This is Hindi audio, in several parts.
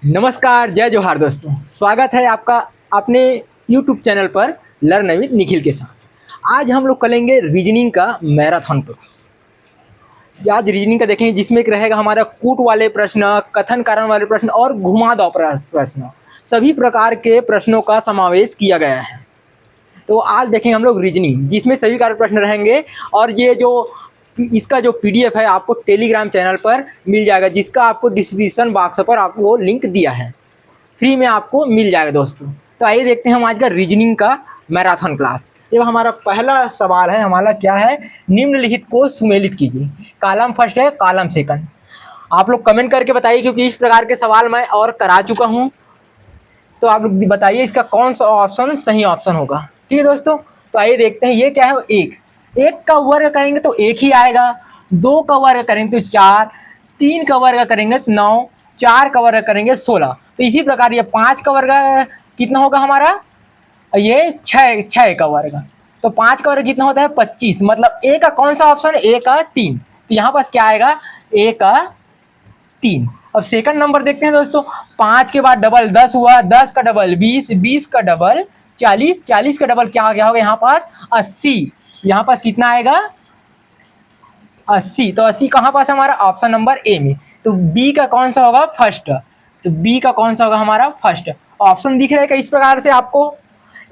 नमस्कार, जय जोहार दोस्तों। स्वागत है आपका अपने यूट्यूब चैनल पर लर्न विद निखिल के साथ। आज हम लोग करेंगे रीजनिंग का मैराथन क्लास। आज रीजनिंग का देखेंगे जिसमें एक रहेगा हमारा कूट वाले प्रश्न, कथन कारण वाले प्रश्न और घुमावदार प्रश्न। सभी प्रकार के प्रश्नों का समावेश किया गया है। तो आज देखेंगे हम लोग रीजनिंग, जिसमें सभी कार्य प्रश्न रहेंगे। और ये जो इसका जो पीडीएफ है आपको टेलीग्राम चैनल पर मिल जाएगा, जिसका आपको डिस्क्रिप्शन बॉक्स पर आपको लिंक दिया है। फ्री में आपको मिल जाएगा दोस्तों। तो आइए देखते हैं हम आज का रीजनिंग का मैराथन क्लास। ये हमारा पहला सवाल है, हमारा क्या है, निम्नलिखित को सुमेलित कीजिए। कॉलम फर्स्ट है, कॉलम सेकंड। आप लोग कमेंट करके बताइए, क्योंकि इस प्रकार के सवाल मैं और करा चुका हूँ। तो आप लोग बताइए इसका कौन सा ऑप्शन सही ऑप्शन होगा। ठीक है दोस्तों, तो आइए देखते हैं। ये क्या है, एक का वर्ग करेंगे तो एक ही आएगा, दो का वर्ग करेंगे तो चार, तीन का वर्ग करेंगे तो 9, चार का वर्ग करेंगे 16। तो इसी प्रकार ये 5 का वर्ग कितना होगा हमारा, ये 6 का वर्ग। तो 5 का वर्ग कितना होता है 25। मतलब ए का कौन सा ऑप्शन है, ए का 3। तो यहाँ पास क्या आएगा, ए का 3। अब सेकंड नंबर देखते हैं दोस्तों। 5 के बाद डबल 10 हुआ, 10 का डबल 20, 20 का डबल 40, 40 का डबल क्या होगा यहाँ पास 80। यहाँ पास कितना आएगा 80। तो 80 कहाँ पास हमारा ऑप्शन नंबर ए में। तो बी का कौन सा होगा फर्स्ट। तो बी का कौन सा होगा हमारा फर्स्ट। ऑप्शन दिख रहा है इस प्रकार से आपको,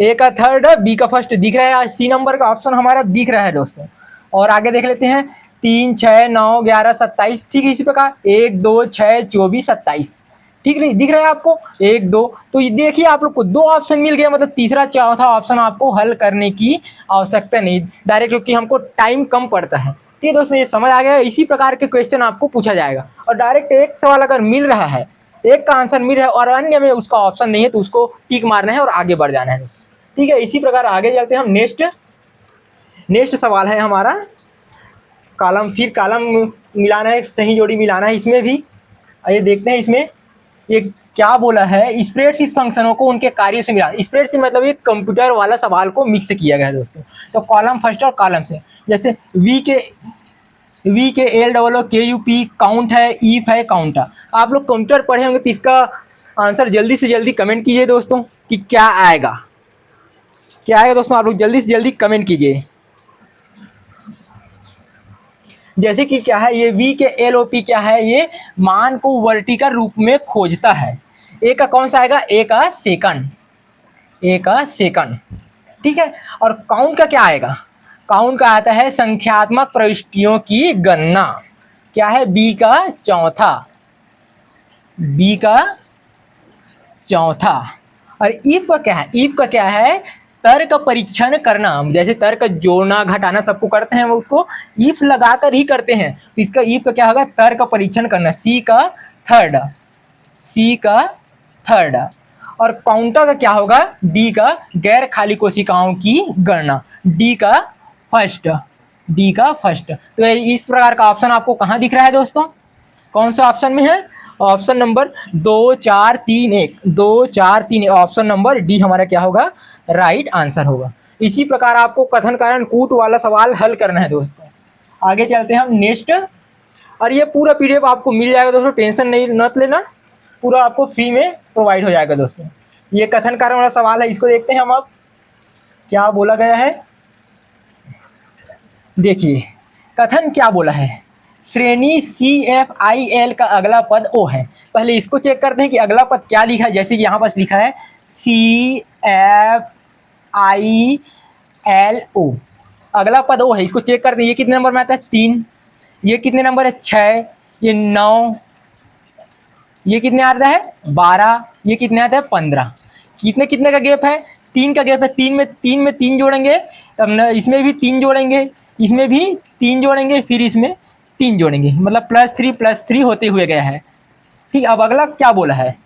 ए का थर्ड, बी का फर्स्ट दिख रहा है। सी नंबर का ऑप्शन हमारा दिख रहा है दोस्तों। और आगे देख लेते हैं, 3, 6, 9, 11, 27। ठीक है, इसी प्रकार 1, 2, 6, 24, 27। ठीक है, दिख रहा है आपको 1, 2। तो ये देखिए आप लोग को 2 ऑप्शन मिल गया। मतलब तीसरा चौथा ऑप्शन आपको हल करने की आवश्यकता नहीं डायरेक्ट, क्योंकि हमको टाइम कम पड़ता है। ठीक है दोस्तों, ये समझ आ गया। इसी प्रकार के क्वेश्चन आपको पूछा जाएगा। और डायरेक्ट एक सवाल अगर मिल रहा है, एक का आंसर मिल रहा है और अन्य में उसका ऑप्शन नहीं है, तो उसको टिक मारना है और आगे बढ़ जाना है। ठीक है, इसी प्रकार आगे चलते हैं हम। नेक्स्ट सवाल है हमारा कॉलम, फिर कॉलम मिलाना है, सही जोड़ी मिलाना है इसमें भी। आइए देखते हैं इसमें ये क्या बोला है। स्प्रेडशीट फंक्शनों को उनके कार्यों से मिला। स्प्रेडशीट मतलब एक कंप्यूटर वाला सवाल को मिक्स किया गया है दोस्तों। तो कॉलम फर्स्ट और कॉलम से, जैसे वी के एल डबल ओ के यू पी काउंट है, ईफ है, काउंट है। आप लोग कंप्यूटर पढ़े होंगे तो इसका आंसर जल्दी से जल्दी कमेंट कीजिए दोस्तों कि क्या आएगा। क्या आएगा दोस्तों, आप लोग जल्दी से जल्दी कमेंट कीजिए। जैसे कि क्या है, ये वी के एल ओ पी क्या है, ये मान को वर्टिकल रूप में खोजता है। ए का कौन सा आएगा, ए का सेकंड, ए का सेकंड। ठीक है, और काउंट का क्या आएगा, काउंट का आता है संख्यात्मक प्रविष्टियों की गणना। क्या है, बी का चौथा, बी का चौथा। और ईफ का क्या है, ईफ का क्या है, तर्क परीक्षण करना। जैसे तर्क जोड़ना घटाना सबको करते हैं, वो उसको ईफ लगाकर ही करते हैं। तो इसका ईफ का क्या होगा, तर्क परीक्षण करना। सी का थर्ड, सी का थर्ड। और काउंटर का क्या होगा, डी का गैर खाली कोशिकाओं की गणना, डी का फर्स्ट, डी का फर्स्ट। तो इस प्रकार का ऑप्शन आपको कहाँ दिख रहा है दोस्तों, कौन सा ऑप्शन में है, option number 2, 4, 3, 1, 2, 4, 3, option number D हमारा क्या होगा, राइट आंसर होगा। इसी प्रकार आपको कथन कारण कूट वाला सवाल हल करना है दोस्तों। आगे चलते हैं हम नेक्स्ट। और ये पूरा पीडीएफ आपको मिल जाएगा दोस्तों, टेंशन नहीं मत लेना, पूरा आपको फ्री में प्रोवाइड हो जाएगा दोस्तों। ये कथन कारण वाला सवाल है, इसको देखते हैं हम। अब क्या बोला गया है, देखिए कथन क्या बोला है। श्रेणी CFIL का अगला पद O है। पहले इसको चेक करते हैं कि अगला पद क्या लिखा है। जैसे कि यहाँ पास लिखा है CFILO, अगला पद O है। इसको चेक करते हैं, ये कितने नंबर में आता है 3, ये कितने नंबर है 6, ये 9, ये कितने आता है 12, ये कितने आता है 15। कितने कितने का गैप है, 3 का गैप है। 3 में 3 जोड़ेंगे, तब इसमें भी 3 जोड़ेंगे, इसमें भी 3 जोड़ेंगे, फिर इसमें 3 जोड़ेंगे, मतलब +3 होते हुए गया है। ठीक, अब अगला क्या बोला है,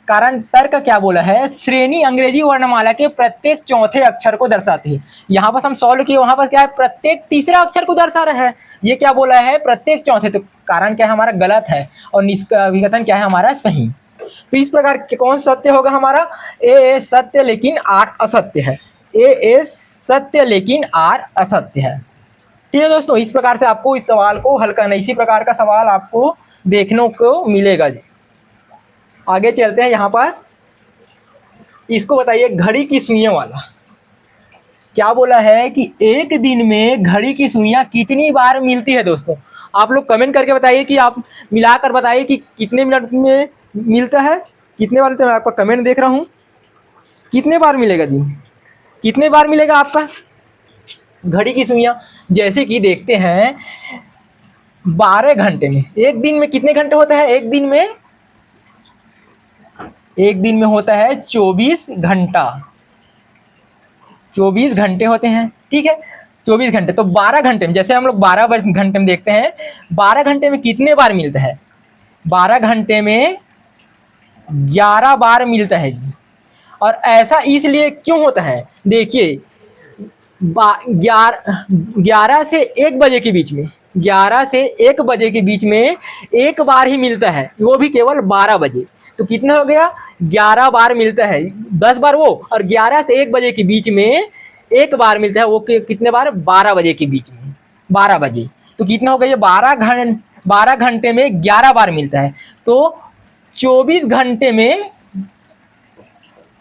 कारण तर्क क्या बोला है, श्रेणी अंग्रेजी वर्णमाला के प्रत्येक चौथे अक्षर को दर्शाती है। यहाँ पर हम सॉल्व किए, वहां पर क्या है, प्रत्येक तीसरा अक्षर को दर्शा रहा है। ये क्या बोला है, प्रत्येक चौथे। तो कारण क्या है हमारा गलत है, और निष्कर्ष विघटन क्या है हमारा सही। तो इस प्रकार कौन सत्य होगा हमारा, ए सत्य लेकिन आर असत्य है, ए सत्य लेकिन आर असत्य है। ठीक है दोस्तों, इस प्रकार से आपको इस सवाल को हल करना, इसी प्रकार का सवाल आपको देखने को मिलेगा जी। आगे चलते हैं यहाँ पास। इसको बताइए घड़ी की सुइयों वाला क्या बोला है कि एक दिन में घड़ी की सुइयां कितनी बार मिलती है दोस्तों। आप लोग कमेंट करके बताइए कि आप मिलाकर बताइए कि कितने मिनट में मिलता है, कितने बार। तो मैं आपका कमेंट देख रहा हूँ, कितने बार मिलेगा जी, कितने बार मिलेगा आपका घड़ी की सुइयां। जैसे कि देखते हैं 12 घंटे में, एक दिन में कितने घंटे होता है, एक दिन में होता है 24 घंटा, 24 घंटे होते हैं। ठीक है, 24 घंटे तो 12 घंटे में, जैसे हम लोग 12 घंटे में देखते हैं, 12 घंटे में कितने बार मिलता है, 12 घंटे में 11 बार मिलता है जी। और ऐसा इसलिए क्यों होता है, देखिए 11 से 1 बजे के बीच में, 11 से 1 बजे के बीच में एक बार ही मिलता है, वो भी केवल 12 बजे। तो कितना हो गया, 11 बार मिलता है, 10 बार वो, और 11 से 1 बजे के बीच में एक बार मिलता है, वो कितने बार, 12 बजे के बीच में, 12 बजे। तो कितना हो गया, ये 12 घंटे में 11 बार मिलता है। तो 24 घंटे में,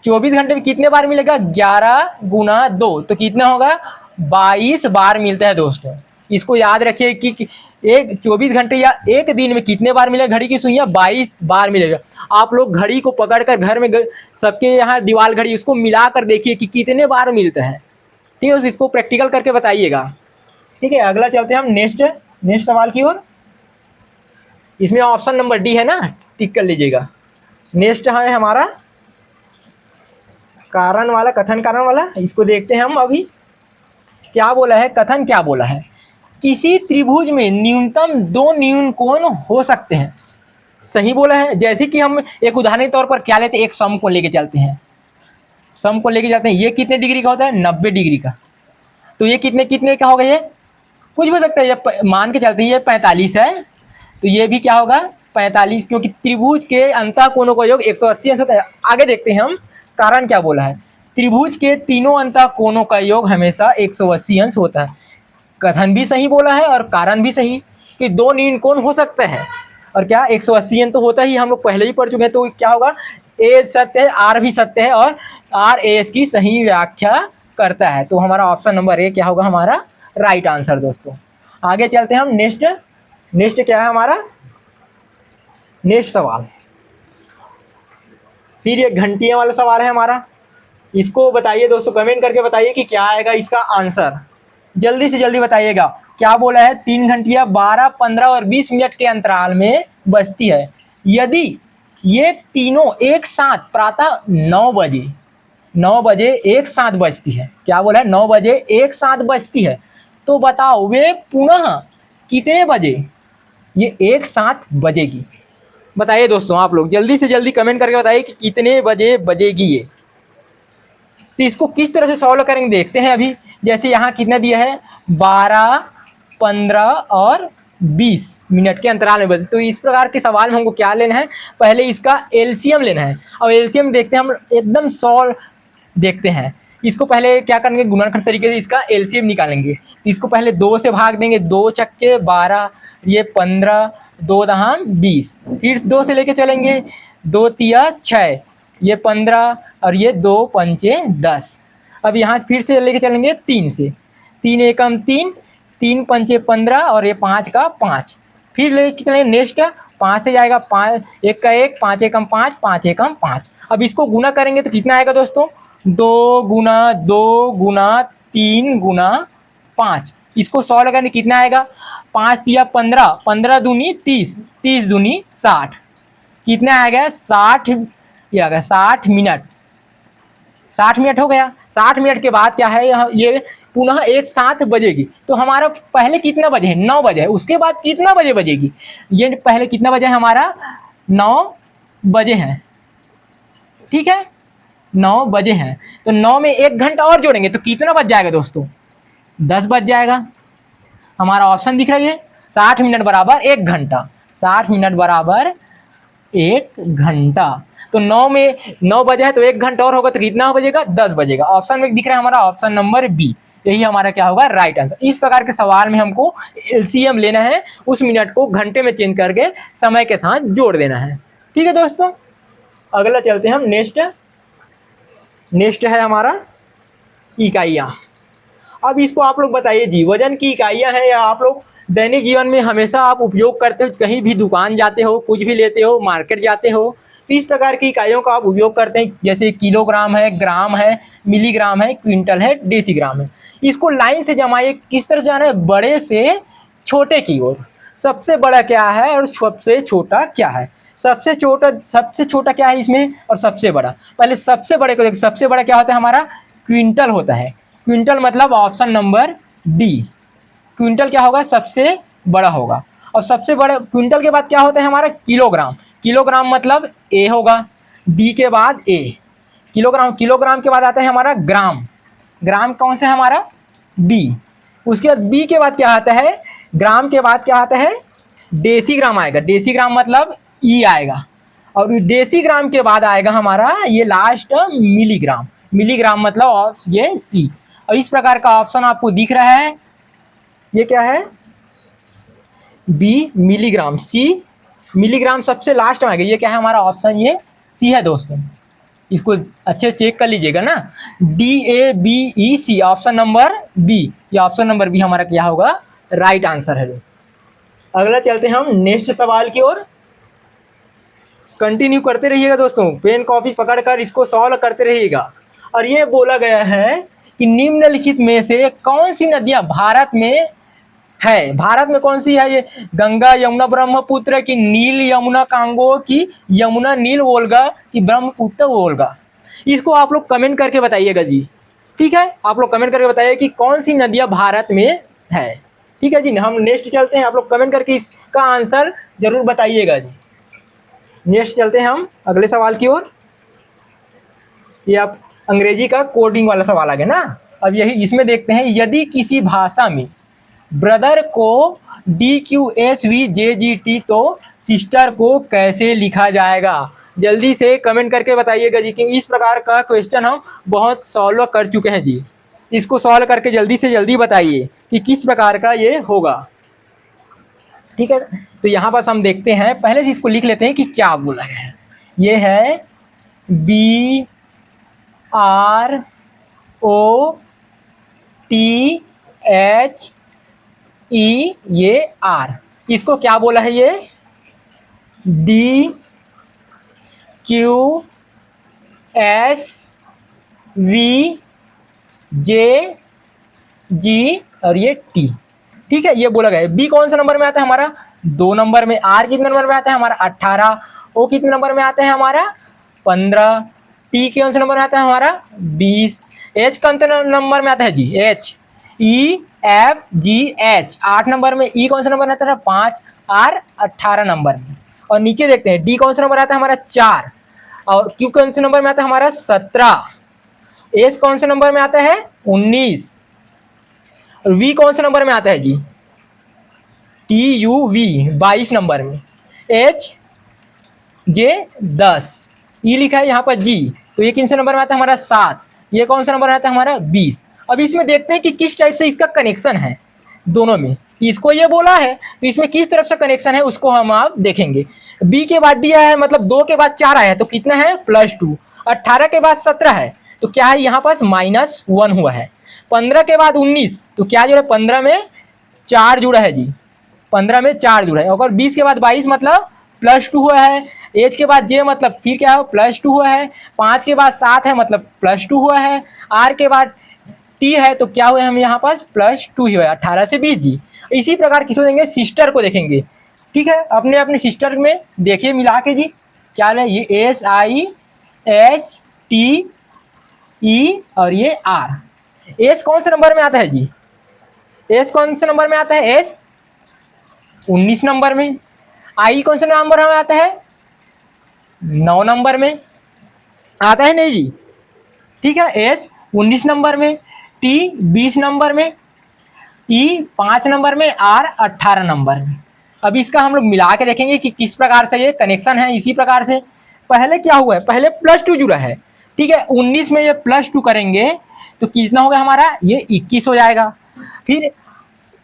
24 घंटे में कितने बार मिलेगा, 11 गुना 2, तो कितना होगा, 22 बार मिलता है दोस्तों। इसको याद रखिए कि एक 24 घंटे या एक दिन में कितने बार मिलेगा घड़ी की सुइयां, 22 बार मिलेगा। आप लोग घड़ी को पकड़कर घर में, सबके यहाँ दीवार घड़ी, उसको मिलाकर देखिए कि कितने बार मिलता है। ठीक है, इसको प्रैक्टिकल करके बताइएगा। ठीक है, अगला चलते हैं हम नेक्स्ट सवाल की ओर। इसमें ऑप्शन नंबर डी है ना, टिक कर लीजिएगा। नेक्स्ट है हमारा कारण वाला, कथन कारण वाला। इसको देखते हैं हम अभी क्या बोला है, कथन क्या बोला है। किसी त्रिभुज में न्यूनतम 2 न्यून कोण हो सकते हैं, सही बोला है। जैसे कि हम एक उदाहरण के तौर पर क्या लेते हैं, एक समकोण लेके चलते हैं, समकोण लेके जाते हैं। ये कितने डिग्री का होता है, 90 डिग्री का। तो ये कितने कितने का होगा, ये कुछ भी सकता है। ये मान के चलते हैं ये 45 है, तो ये भी क्या होगा 45, क्योंकि त्रिभुज के अंतः कोणों का योग 180 अंश होता है। आगे देखते हैं हम कारण क्या बोला है। त्रिभुज के तीनों अंतः कोणों का योग हमेशा 180 अंश होता है। कथन भी सही बोला है और कारण भी सही, कि 2 न्यून कोण हो सकता है, और क्या 180 अंश तो होता ही, हम लोग पहले ही पढ़ चुके हैं। तो क्या होगा, ए सत्य है, आर भी सत्य है, और आर एस की सही व्याख्या करता है। तो हमारा ऑप्शन नंबर ए क्या होगा, हमारा राइट आंसर दोस्तों। आगे चलते हैं हम नेक्स्ट क्या है हमारा, नेक्स्ट सवाल। फिर ये घंटियां वाला सवाल है हमारा। इसको बताइए दोस्तों, कमेंट करके बताइए कि क्या आएगा इसका आंसर, जल्दी से जल्दी बताइएगा। क्या बोला है, 3 घंटियां 12, 15 और 20 मिनट के अंतराल में बजती है। यदि ये तीनों एक साथ प्रातः 9 बजे एक साथ बजती है, क्या बोला है, 9 बजे एक साथ बजती है, तो बताओ वे पुनः कितने बजे ये एक साथ बजेगी। बताइए दोस्तों, आप लोग जल्दी से जल्दी कमेंट करके बताइए कि कितने बजे बजेगी ये। तो इसको किस तरह से सॉल्व करेंगे देखते हैं अभी। जैसे यहाँ कितना दिया है, 12, 15 और 20 मिनट के अंतराल में बजे। तो इस प्रकार के सवाल में हमको क्या लेना है, पहले इसका एलसीएम लेना है। और एलसीएम देखते हैं हम, एकदम सॉल्व देखते हैं। इसको पहले क्या करेंगे, गुणनखंड तरीके से इसका एलसीएम निकालेंगे। तो इसको पहले 2 से भाग देंगे, 2 छक्के 12, ये 15, 2 दहाम 20। फिर 2 से लेके चलेंगे, 2 तिया 6, ये 15, और ये 2 पंचे 10। अब यहाँ फिर से लेके चलेंगे 3 से, 3 एकम 3, 3 पंचे 15, और ये 5 का 5। फिर लेके चलेंगे नेक्स्ट, 5 से जाएगा 5, 1 का 1, 5 एकम 5, 5 एकम 5। अब इसको गुना करेंगे तो कितना आएगा दोस्तों, 2 गुना 2 गुना 3 गुना 5। इसको 100 लगाने कितना आएगा, 5 तिया 15, 15 दूनी 30, 30 दूनी 60। कितना आएगा, 60, ये आ गया 60 मिनट। 60 मिनट हो गया। 60 मिनट के बाद क्या है, ये पुनः एक साथ बजेगी। तो हमारा पहले कितना बजे है, 9 बजे है। उसके बाद कितना बजे बजेगी, ये पहले कितना बजे है हमारा, 9 बजे है। ठीक है, 9 बजे हैं। तो 9 में 1 घंटा और जोड़ेंगे तो कितना बज जाएगा दोस्तों, 10 बज जाएगा। हमारा ऑप्शन दिख रही है, 60 मिनट बराबर 1 घंटा, 60 मिनट बराबर 1 घंटा। तो 9 बजे है तो 1 घंटा और होगा तो कितना बजेगा, 10 बजेगा। ऑप्शन में दिख रहा है हमारा ऑप्शन नंबर बी, यही हमारा क्या होगा, राइट आंसर। इस प्रकार के सवाल में हमको एलसीएम लेना है, उस मिनट को घंटे में चेंज करके समय के साथ जोड़ देना है। ठीक है दोस्तों, अगला चलते हैं हम नेक्स्ट है हमारा इकाइयाँ। अब इसको आप लोग बताइए जी, वजन की इकाइयाँ हैं या आप लोग दैनिक जीवन में हमेशा आप उपयोग करते हो, कहीं भी दुकान जाते हो, कुछ भी लेते हो, मार्केट जाते हो, तो इस प्रकार की इकाइयों का आप उपयोग करते हैं, जैसे किलोग्राम है, ग्राम है, मिलीग्राम है, क्विंटल है, डेसीग्राम है। इसको लाइन से जमाइए, किस तरफ जाना है, बड़े से छोटे की ओर। सबसे बड़ा क्या है और सबसे छोटा क्या है? सबसे छोटा क्या है इसमें और सबसे बड़ा? पहले सबसे बड़े को देखिए, सबसे बड़ा क्या होता है हमारा? क्विंटल होता है। क्विंटल मतलब ऑप्शन नंबर डी, क्विंटल क्या होगा? सबसे बड़ा होगा। और सबसे बड़ा क्विंटल के बाद क्या होता है हमारा? किलोग्राम। किलोग्राम मतलब ए होगा, डी के बाद ए, किलोग्राम। किलोग्राम के बाद आता है हमारा ग्राम। ग्राम कौन सा है हमारा? बी। उसके बाद बी के बाद क्या आता है? ग्राम के बाद क्या आता है? डेसीग्राम आएगा। डेसीग्राम मतलब ई आएगा। और डेसीग्राम के बाद आएगा हमारा ये लास्ट मिलीग्राम। मिलीग्राम मतलब ये सी। और इस प्रकार का ऑप्शन आपको दिख रहा है, ये क्या है? बी मिलीग्राम, सी मिलीग्राम सबसे लास्ट में आएगा। ये क्या है हमारा ऑप्शन? ये सी है दोस्तों, इसको अच्छे चेक कर लीजिएगा ना। DABEC ऑप्शन नंबर बी, ये ऑप्शन नंबर बी हमारा क्या होगा? राइट आंसर है। अगला चलते हैं हम नेक्स्ट सवाल की ओर। कंटिन्यू करते रहिएगा दोस्तों, पेन कॉपी पकड़कर इसको सॉल्व करते रहिएगा। और ये बोला गया है कि निम्नलिखित में से कौन सी नदियां भारत में है? भारत में कौन सी है ये? गंगा, यमुना, ब्रह्मपुत्र की नील, यमुना, कांगो की यमुना, नील, वोल्गा की ब्रह्मपुत्र, वोल्गा? इसको आप लोग कमेंट करके बताइएगा जी, ठीक है? आप लोग कमेंट करके बताइए कि कौन सी नदियां भारत में है, ठीक है जी। हम नेक्स्ट चलते हैं, आप लोग कमेंट करके इसका आंसर जरूर बताइएगा जी। नेक्स्ट चलते हैं हम अगले सवाल की ओर। ये आप अंग्रेजी का कोडिंग वाला सवाल आ गया ना। अब यही इसमें देखते हैं, यदि किसी भाषा में ब्रदर को DQSVJGT तो सिस्टर को कैसे लिखा जाएगा? जल्दी से कमेंट करके बताइएगा जी, क्योंकि इस प्रकार का क्वेश्चन हम बहुत सॉल्व कर चुके हैं जी। इसको सॉल्व करके जल्दी से जल्दी बताइए कि किस प्रकार का ये होगा, ठीक है? तो यहाँ पर हम देखते हैं, पहले से इसको लिख लेते हैं कि क्या बोला है। ये है BROTHE, ये R। इसको क्या बोला है? ये DQSVJG और ये T, ठीक है? ये बोला गया है। बी कौन सा नंबर में आता है हमारा? 2 नंबर में। आर कितने नंबर में आता है हमारा? 18। ओ कितने नंबर में आता है हमारा? 15। टी कौन सा नंबर में आता है हमारा? 20। एच कौन सा नंबर में आता है जी? एच, ई, एफ, जी, एच 8 नंबर में। ई कौन सा नंबर आता है? 5। आर 18 नंबर में। और नीचे देखते हैं, डी कौन सा नंबर आता है हमारा? 4। और क्यू कौन से नंबर में आता है हमारा? 17। एस कौन से नंबर में आता है? 19। और वी कौन से नंबर में आता है जी? TUV 22 नंबर में। एच, जे 10। ई लिखा है यहाँ पर जी, तो ये किन से नंबर में आता है हमारा? 7। ये कौन सा नंबर में आता है हमारा? 20। अब इसमें देखते हैं कि किस टाइप से इसका कनेक्शन है दोनों में। इसको ये बोला है तो इसमें किस तरफ से कनेक्शन है उसको हम आप देखेंगे। बी के बाद डी आया है, मतलब 2 के बाद 4 आया है, तो कितना है? +2। 18 के बाद 17 है, तो क्या है यहाँ पास? -1 हुआ है। 15 के बाद 19, तो क्या जुड़ा? 15 में 4 जुड़ा है जी, 15 में 4 जुड़ा है। और 20 के बाद 22 मतलब +2 हुआ है। एच के बाद जे मतलब फिर क्या है? +2 हुआ है। 5 के बाद 7 है मतलब +2 हुआ है। आर के बाद टी है, तो क्या हुआ? हम यहाँ पास +2 ही हुआ है, 18 से 20 जी। इसी प्रकार किसको देंगे? सिस्टर को देखेंगे, ठीक है? अपने अपने सिस्टर में देखिए मिला के जी, क्या है? ये SISTE और ये R। एस कौन से नंबर में आता है जी? एस कौन से नंबर में आता है? एस 19 नंबर में। आई कौन से नंबर में आता है? 9 नंबर में आता है नहीं जी, ठीक है? एस 19 नंबर में, टी 20 नंबर में, ई 5 नंबर में, आर 18 नंबर में। अब इसका हम लोग मिला के देखेंगे कि किस प्रकार से ये कनेक्शन है। इसी प्रकार से पहले क्या हुआ है? पहले +2 जुड़ा है, ठीक है? 19 में ये +2 करेंगे तो कितना होगा हमारा? ये 21 हो जाएगा। फिर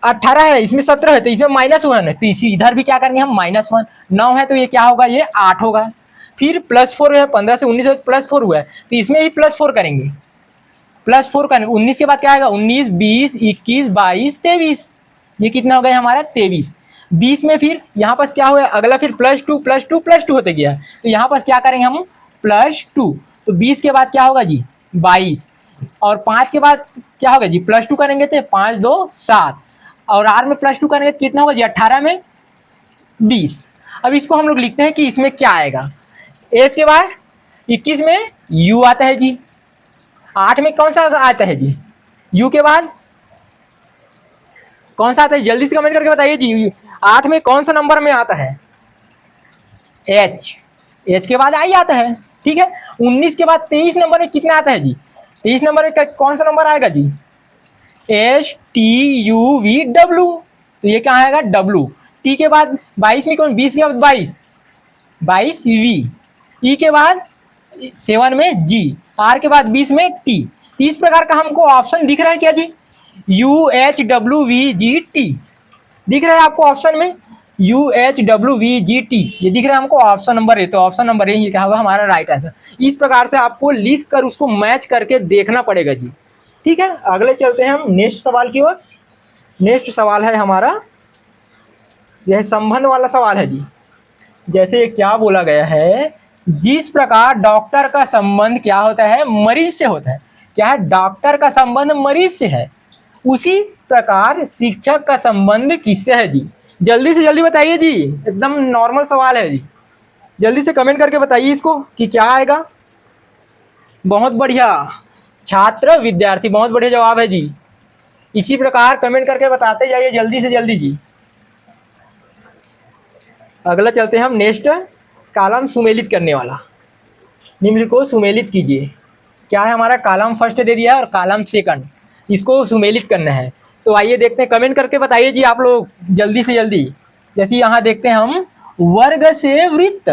18 है, इसमें 17 है, तो इसमें -1 है, तो इसी इधर भी क्या करेंगे हम? -1। 9 है तो ये क्या होगा? ये 8 होगा। फिर +4 है, 15 से 19 +4 हुआ है, तो इसमें भी +4 करेंगे, +4 करेंगे। 19 के बाद क्या आएगा, 19, 20, 21, 22, 23, ये कितना हो गया हमारा 23। 20 में फिर यहाँ पास क्या हुआ अगला, फिर +2 +2 +2 होते गया, तो यहाँ पास क्या करेंगे हम +2, तो 20 के बाद क्या होगा जी 22, और 5 के बाद क्या होगा जी +2 करेंगे तो 5 2 7, और r में +2 करेंगे तो कितना होगा जी 18 में 20। अब इसको हम लोग लिखते हैं कि इसमें क्या आएगा, एस के बाद 21 में यू आता है जी, 8 में कौन सा आता है जी यू के बाद कौन सा आता है, जल्दी से कमेंट करके बताइए जी, 8 में कौन सा नंबर में आता है, एच, एच के बाद आई आता है, ठीक है। 19 के बाद 23 नंबर में कितना आता है जी, 23 नंबर में कौन सा नंबर आएगा जी, HTUVW, तो ये क्या आएगा W। टी के बाद 22 में कौन, 20 के बाद 22 V, ई के बाद 7 में G, R के बाद 20 में T। इस प्रकार का हमको ऑप्शन दिख रहा है क्या जी, UHWVGT दिख रहा है आपको ऑप्शन में, UHWVGT ये दिख रहा है हमको ऑप्शन नंबर ए, तो ऑप्शन नंबर ए ये क्या होगा हमारा राइट आंसर। इस प्रकार से आपको लिख कर उसको मैच करके देखना पड़ेगा जी, ठीक है। अगले चलते हैं हम नेक्स्ट सवाल की ओर। नेक्स्ट सवाल है हमारा, यह संबंध वाला सवाल है जी। जैसे क्या बोला गया है, जिस प्रकार डॉक्टर का संबंध क्या होता है मरीज से होता है, क्या है डॉक्टर का संबंध मरीज से है, उसी प्रकार शिक्षक का संबंध किससे है जी। जल्दी से जल्दी बताइए जी, एकदम नॉर्मल सवाल है जी, जल्दी से कमेंट करके बताइए इसको कि क्या आएगा। बहुत बढ़िया छात्र विद्यार्थी, बहुत बढ़िया जवाब है जी। इसी प्रकार कमेंट करके बताते जाइए जल्दी से जल्दी जी। अगला चलते हैं हम नेक्स्ट, कॉलम सुमेलित करने वाला। निम्न को सुमेलित कीजिए। क्या है हमारा, कॉलम फर्स्ट दे दिया है और कॉलम सेकंड, इसको सुमेलित करना है। तो आइए देखते हैं, कमेंट करके बताइए जी आप लोग जल्दी से जल्दी। जैसे यहाँ देखते हैं हम वर्ग से वृत्त,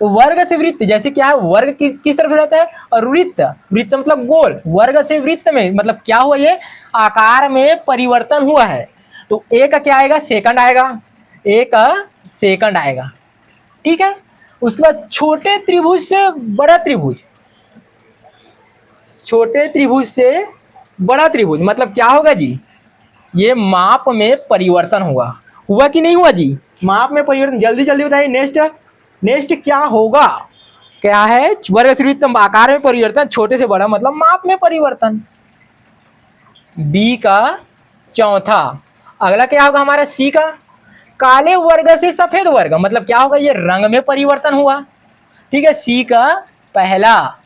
तो वर्ग से वृत्त जैसे क्या है, वर्ग किस तरफ रहता है, और वृत्त, वृत्त मतलब गोल, वर्ग से वृत्त में मतलब क्या हुआ, ये आकार में परिवर्तन हुआ है, तो ए का क्या आएगा सेकंड आएगा, ए का सेकंड आएगा, ठीक है। उसके बाद छोटे त्रिभुज से बड़ा त्रिभुज, छोटे त्रिभुज से बड़ा त्रिभुज मतलब क्या होगा जी, ये माप में परिवर्तन हुआ, हुआ कि नहीं हुआ जी, माप में परिवर्तन। जल्दी जल्दी बताइए नेक्स्ट, नेक्स्ट क्या होगा, क्या है वर्ग से वृत्त आकार में परिवर्तन, छोटे से बड़ा मतलब माप में परिवर्तन। बी का चौथा। अगला क्या होगा हमारा सी का, काले वर्ग से सफेद वर्ग मतलब क्या होगा, ये रंग में परिवर्तन हुआ, ठीक है, सी का पहला।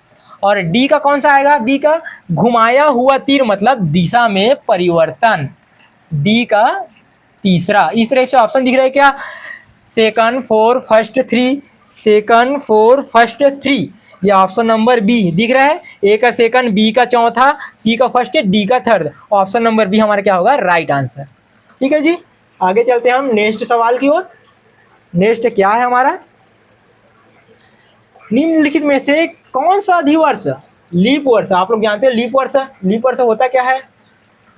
और डी का कौन सा आएगा, डी का घुमाया हुआ तीर मतलब दिशा में परिवर्तन, डी का तीसरा। इस तरह से ऑप्शन दिख रहा है क्या, second four first three, second four first three, ये ऑप्शन नंबर बी दिख रहा है, ए का सेकंड, बी का चौथा, सी का फर्स्ट, डी का थर्ड, ऑप्शन नंबर बी हमारा क्या होगा राइट आंसर, ठीक है जी। आगे चलते हैं हम नेक्स्ट सवाल की ओर। नेक्स्ट क्या है हमारा, निम्नलिखित में से कौन सा अधिवर्ष, लीप वर्ष, आप लोग जानते हैं लीप वर्ष, लीप वर्ष होता क्या है,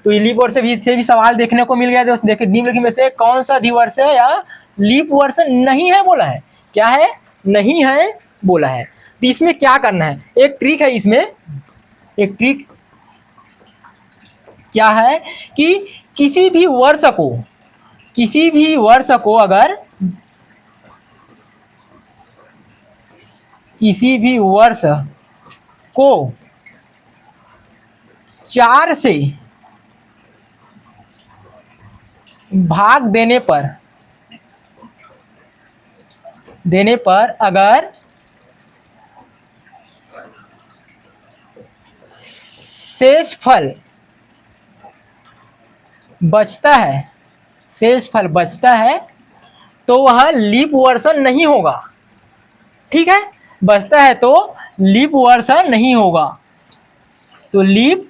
तो ये लीप वर्ष से भी सवाल देखने को मिल गया दोस्त। देखिए निम्नलिखित में से कौन सा अधिवर्ष है या लीप वर्ष नहीं है बोला है, क्या है नहीं है बोला है। तो इसमें क्या करना है, एक ट्रिक है इसमें, एक ट्रिक क्या है कि किसी भी वर्ष को, किसी भी वर्ष को अगर, किसी भी वर्ष को 4 से भाग देने पर अगर शेषफल बचता है, शेषफल बचता है तो वह लीप वर्ष नहीं होगा, ठीक है, बचता है तो लीप वर्ष नहीं होगा, तो लीप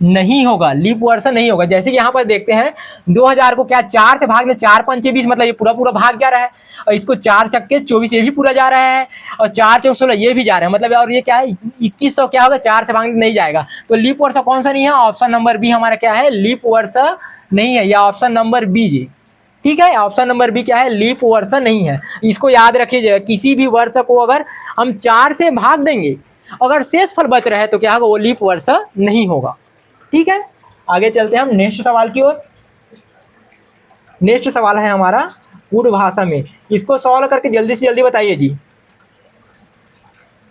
नहीं होगा, लीप वर्ष नहीं होगा। जैसे कि यहाँ पर देखते हैं 2000 को क्या 4 से भाग में, 4 पंचे 20 मतलब ये पूरा पूरा भाग जा रहा है, और इसको 4 चक्के 24 ये भी पूरा जा रहा है, और 4 चौक 16 ये भी जा रहा है मतलब, और ये क्या है 2100 क्या होगा 4 से भाग नहीं जाएगा, तो लीप वर्ष कौन सा नहीं है, ऑप्शन नंबर बी हमारा क्या है लीप वर्ष नहीं है, या ऑप्शन नंबर बी जी, ठीक है। ऑप्शन नंबर बी क्या है, लीप वर्ष नहीं है। इसको याद रखिए, किसी भी वर्ष को अगर हम 4 से भाग देंगे, अगर शेष फल बच रहा है तो क्या होगा, वो लीप वर्ष नहीं होगा। ठीक है, आगे चलते हैं हम नेक्स्ट सवाल की ओर। नेक्स्ट सवाल है हमारा कूट भाषा में। इसको सॉल्व करके जल्दी से जल्दी बताइए जी।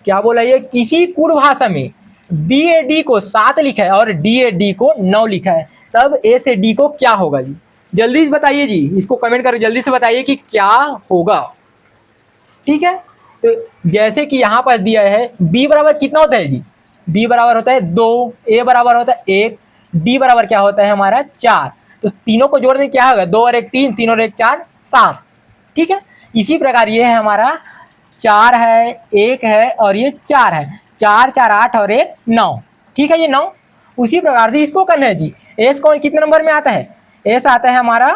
क्या बोला, ये किसी कूट भाषा में बी ए डी को 7 लिखा है और डी ए डी को 9 लिखा है, तब ए से डी को क्या होगा जी? जल्दी से बताइए जी, इसको कमेंट करके जल्दी से बताइए कि क्या होगा। ठीक है, तो जैसे कि यहाँ पर दिया है b बराबर कितना होता है जी, b बराबर होता है 2, a बराबर होता है 1, d बराबर क्या होता है हमारा 4। तो तीनों को जोड़ दें क्या होगा, 2 और 1 3, 3 और 1 4, 7। ठीक है, इसी प्रकार ये है हमारा 4 है, 1 है और ये 4 है, 4 4 8 और 1 9। ठीक है, ये 9। उसी प्रकार से इसको करना है जी। एस कौन कितने नंबर में आता है, एस आता है हमारा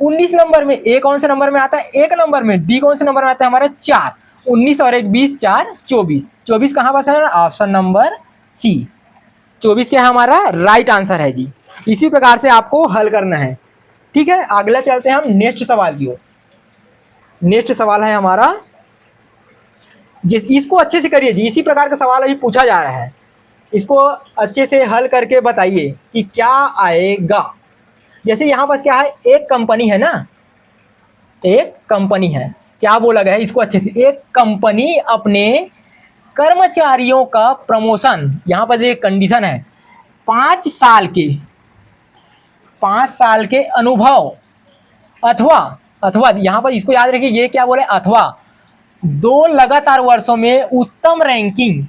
19 नंबर में। ए कौन से नंबर में आता है, 1 नंबर में। डी कौन से नंबर में आता है हमारा 4। 19 और 1 20, 4 24। 24 कहाँ पर है, ऑप्शन नंबर सी। 24 क्या है हमारा राइट आंसर है जी। इसी प्रकार से आपको हल करना है। ठीक है, अगला चलते हैं हम नेक्स्ट सवाल की ओर। नेक्स्ट सवाल है हमारा, इसको अच्छे से करिए जी। इसी प्रकार का सवाल अभी पूछा जा रहा है, इसको अच्छे से हल करके बताइए कि क्या आएगा। जैसे यहाँ पर क्या है, एक कंपनी है ना, एक कंपनी है, क्या बोला गया है इसको अच्छे से। एक कंपनी अपने कर्मचारियों का प्रमोशन, यहाँ पर एक कंडीशन है, 5 साल के अनुभव अथवा यहाँ पर इसको याद रखिए, ये क्या बोले, अथवा 2 लगातार वर्षों में उत्तम रैंकिंग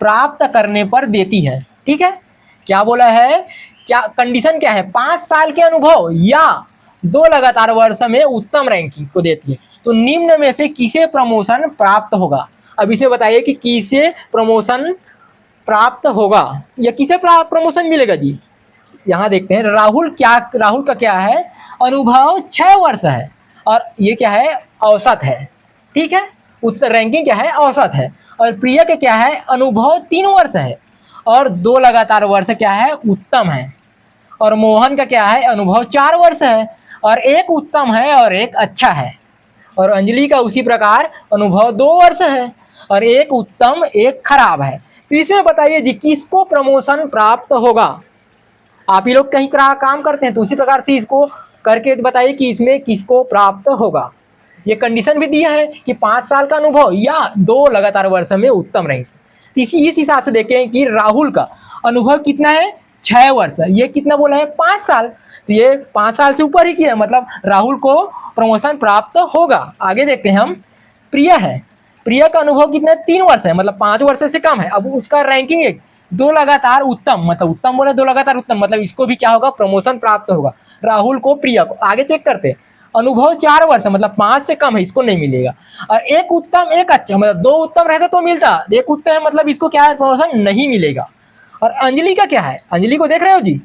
प्राप्त करने पर देती है। ठीक है, क्या बोला है, क्या कंडीशन क्या है, 5 साल के अनुभव या 2 लगातार वर्ष में उत्तम रैंकिंग को देती है। तो निम्न में से किसे प्रमोशन प्राप्त होगा। अब इसे बताइए कि किसे प्रमोशन प्राप्त होगा या किसे प्रमोशन मिलेगा जी। यहाँ देखते हैं, राहुल का क्या है, अनुभव 6 वर्ष है और ये क्या है, औसत है। ठीक है, उत्तर रैंकिंग क्या है, औसत है। और प्रिया के क्या है, अनुभव 3 वर्ष है और 2 लगातार वर्ष क्या है, उत्तम है। और मोहन का क्या है, अनुभव 4 वर्ष है और 1 उत्तम है और 1 अच्छा है। और अंजलि का उसी प्रकार अनुभव 2 वर्ष है और 1 उत्तम 1 खराब है। तो इसमें बताइए जी किसको प्रमोशन प्राप्त होगा। आप ही लोग कहीं काम करते हैं तो उसी प्रकार से इसको करके बताइए कि इसमें किसको प्राप्त होगा। ये कंडीशन भी दिया है कि 5 साल का अनुभव या 2 लगातार वर्ष में उत्तम रैंक। इस हिसाब से देखें कि राहुल का अनुभव कितना है, 6 वर्ष। ये कितना बोला है, 5 साल। तो ये 5 साल से ऊपर ही किया है, मतलब राहुल को प्रमोशन प्राप्त होगा। आगे देखते हैं हम, प्रिया है, प्रिया का अनुभव कितना है, 3 वर्ष है, मतलब 5 वर्ष से कम है। अब उसका रैंकिंग एक 2 लगातार उत्तम, मतलब उत्तम बोले 2 लगातार उत्तम, मतलब इसको भी क्या होगा, प्रमोशन प्राप्त होगा, राहुल को, प्रिया को। आगे चेक करते हैं, अनुभव 4 वर्ष मतलब 5 से कम है, इसको नहीं मिलेगा। और 1 उत्तम 1 अच्छा, मतलब 2 उत्तम रहता तो मिलता, 1 उत्तम है मतलब इसको क्या है, प्रमोशन नहीं मिलेगा। और अंजलि का क्या है, अंजलि को देख रहे हो जी,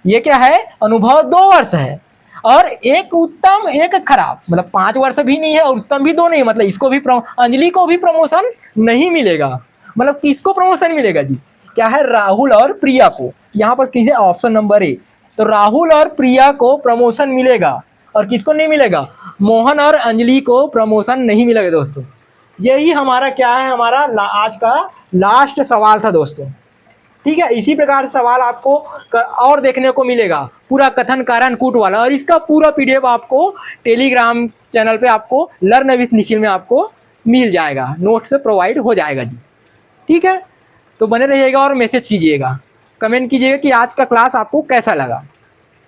ये क्या है, अनुभव 2 वर्ष है और 1 उत्तम 1 खराब, मतलब 5 वर्ष भी नहीं है और उत्तम भी 2 नहीं, मतलब इसको भी अंजलि को भी प्रमोशन नहीं मिलेगा। मतलब किसको प्रमोशन मिलेगा जी, क्या है, राहुल और प्रिया को। यहाँ पर किसे, ऑप्शन नंबर ए। तो राहुल और प्रिया को प्रमोशन मिलेगा और किसको नहीं मिलेगा, मोहन और अंजलि को प्रमोशन नहीं मिलेगा दोस्तों। यही हमारा क्या है, हमारा आज का लास्ट सवाल था दोस्तों। ठीक है, इसी प्रकार सवाल आपको और देखने को मिलेगा, पूरा कथन कारण कूट वाला। और इसका पूरा पीडीएफ आपको टेलीग्राम चैनल पे आपको लर्न विथ निखिल में आपको मिल जाएगा, नोट्स प्रोवाइड हो जाएगा जी। ठीक है, तो बने रहिएगा और मैसेज कीजिएगा, कमेंट कीजिएगा कि आज का क्लास आपको कैसा लगा।